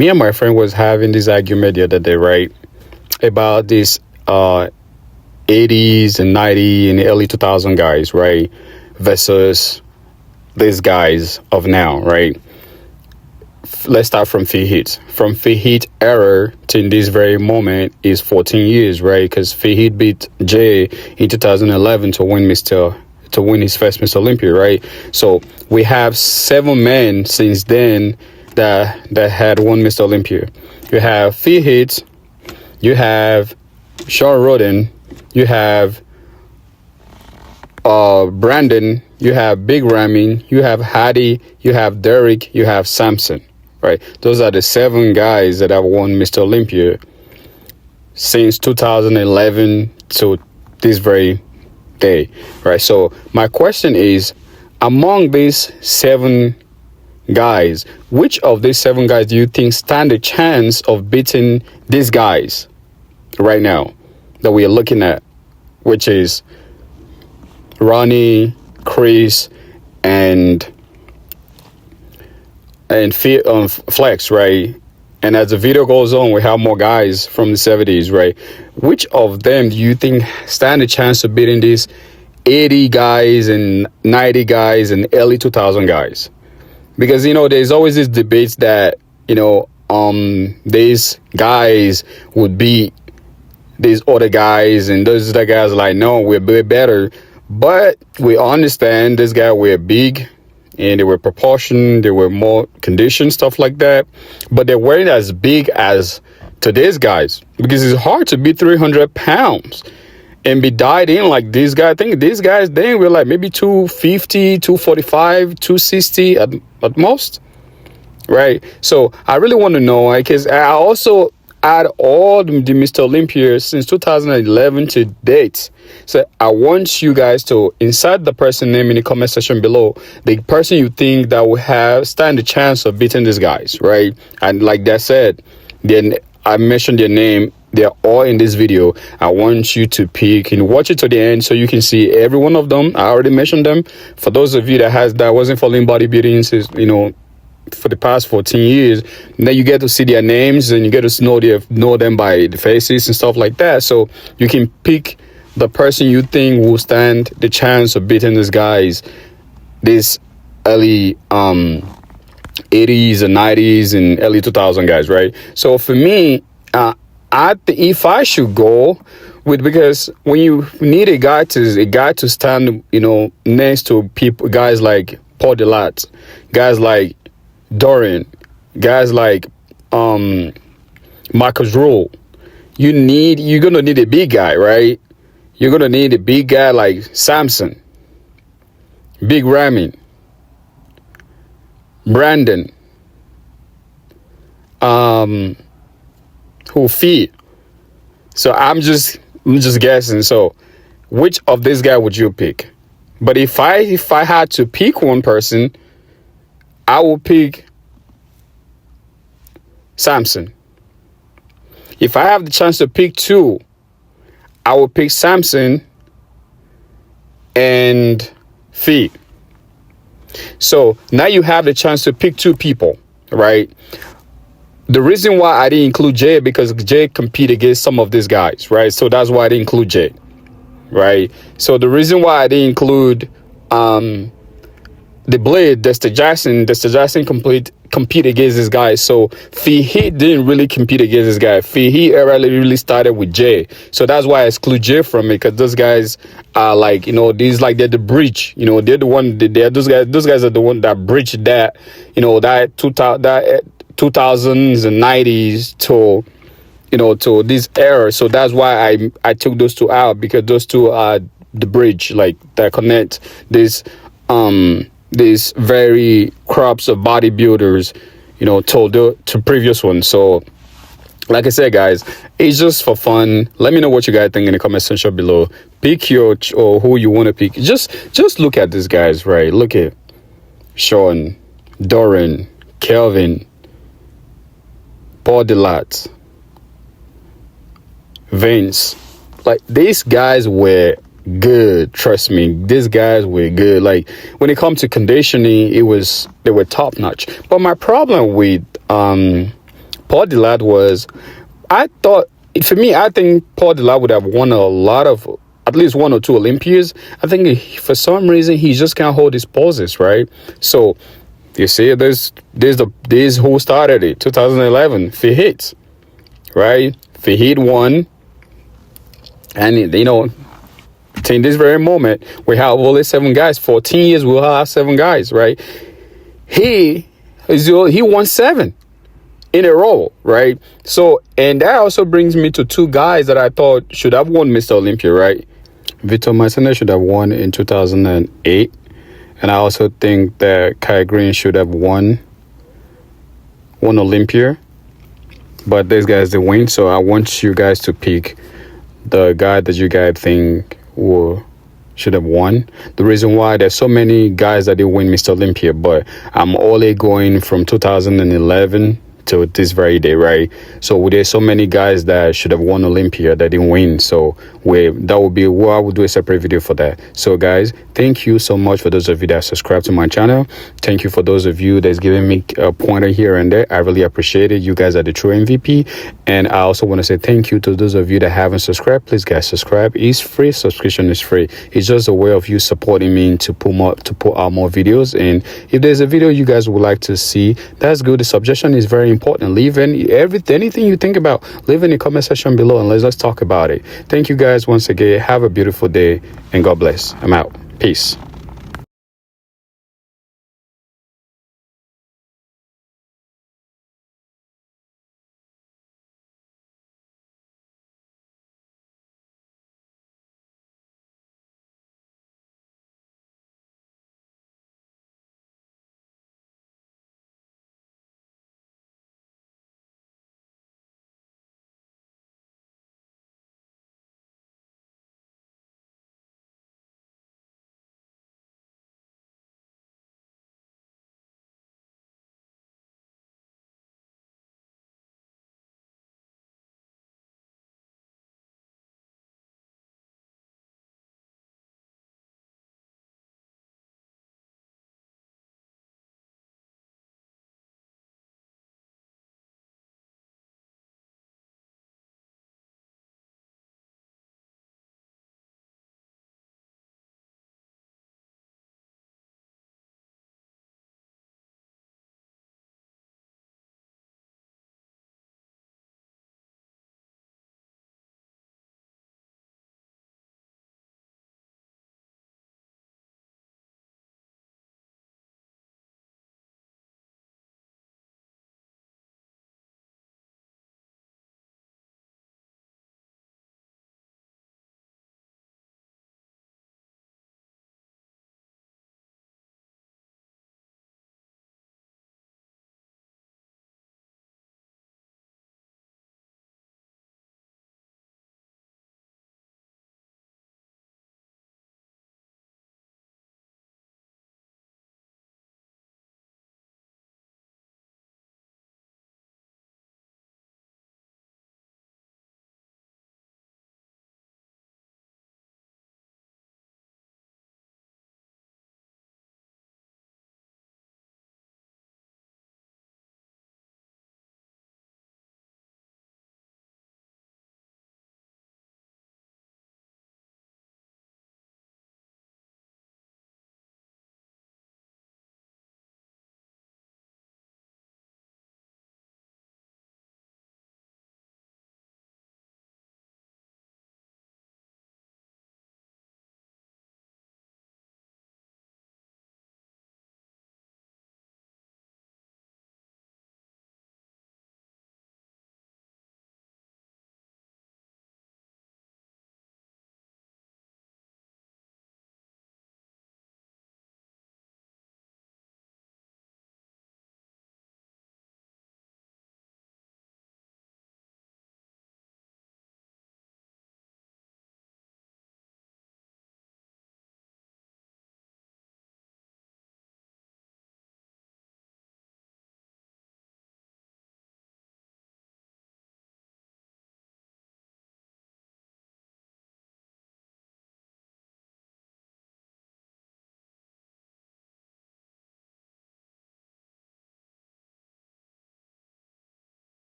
Me and my friend was having this argument the other day, right? About this 80s and 90s and early 2000 guys, right? Versus these guys of now, right? Let's start from Fahid. From Fahid era to this very moment is 14 years, right? Because Fahid beat Jay in 2011 to win his first Mr. Olympia, right? So we have 7 men since then that had won Mr. Olympia. You have Fahid, you have Sean Roden, you have Brandon, you have Big Ramy, you have Hattie, you have Derek, you have Samson, right? Those are the 7 guys that have won Mr. Olympia since 2011 to this very day, right? So my question is, among these 7 guys, which of these 7 guys do you think stand a chance of beating these guys right now that we are looking at, which is Ronnie, Chris, and Flex, right? And as the video goes on, we have more guys from the 70s, right? Which of them do you think stand a chance of beating these 80 guys and 90 guys and early 2000 guys? Because, there's always this debate that, these guys would beat these other guys, and those other guys are like, no, we're better. But we understand this guy were big, and they were proportioned, they were more conditioned, stuff like that. But they weren't as big as today's guys, because it's hard to be 300 pounds and be died in like these guys. I think these guys then were like maybe 250, 245, 260 at most, right? So I really want to know, because I also add all the Mr. Olympia since 2011 to date. So I want you guys to insert the person name in the comment section below, the person you think that will stand a chance of beating these guys, right? And like that said, then I mentioned their name. They're all in this video. I want you to pick and watch it to the end so you can see every one of them. I already mentioned them. For those of you that wasn't following bodybuilding since, for the past 14 years, then you get to see their names and you get to know them by the faces and stuff like that. So you can pick the person you think will stand the chance of beating these guys, these early 80s and 90s and early 2000 guys, right? So for me, if I should go with, because when you need a guy to stand, next to guys like Paul Delat, guys like Dorian, guys like Marcus Rule, you're gonna need a big guy, right? You're gonna need a big guy like Samson, Big Ramy, Brandon, who feed. So I'm just guessing. So which of this guy would you pick? But if I had to pick one person, I will pick Samson. If I have the chance to pick 2, I will pick Samson and Fee. So now you have the chance to pick 2 people, right? The reason why I didn't include Jay, because Jay competed against some of these guys, right? So that's why I didn't include Jay, right? So the reason why I didn't include the Blade, Dexter Jackson compete against this guy. So Fahid didn't really compete against this guy. Fahid really started with Jay. So that's why I exclude Jay from it, because those guys are like, these like they're the bridge. They're the one. Those guys are the one that bridged that, that 2000s and 90s to this era. So that's why I took those 2 out, because those 2 are the bridge, like that connect these very crops of bodybuilders, to previous ones. So like I said, guys, it's just for fun. Let me know what you guys think in the comment section below. Pick or who you want to pick. Just look at these guys, right? Look at Sean, Doran, Kelvin, Paul Delat, Vince. Like, these guys were good. Trust me, these guys were good. Like, when it comes to conditioning, they were top notch. But my problem with Paul Dillard was, I thought, for me, I think Paul Dillard would have won a lot of, at least 1 or 2 Olympias. I think for some reason he just can't hold his poses, right? So you see, this who started it, 2011, Fahit, right? Fahit won, and you know, in this very moment, we have only 7 guys. 14 years, we'll have 7 guys, right? He won 7 in a row, right? So, and that also brings me to 2 guys that I thought should have won Mr. Olympia, right? Victor Massenet should have won in 2008. And I also think that Kai Green should have won Olympia. But these guys didn't win. So I want you guys to pick the guy that you guys think should have won. The reason why, there's so many guys that didn't win Mr. Olympia, but I'm only going from 2011 to this very day, right? So there's so many guys that should have won Olympia that didn't win. So that would be I would do a separate video for that. So guys, thank you so much for those of you that subscribe to my channel. Thank you for those of you that's giving me a pointer here and there. I really appreciate it. You guys are the true MVP. And I also want to say thank you to those of you that haven't subscribed. Please guys, subscribe. It's free. Subscription is free. It's just a way of you supporting me to put out more videos. And if there's a video you guys would like to see, that's good. The suggestion is very important. Leave anything you think about, leave in the comment section below, and let's talk about it. Thank you guys once again. Have a beautiful day, and God bless. I'm out. Peace.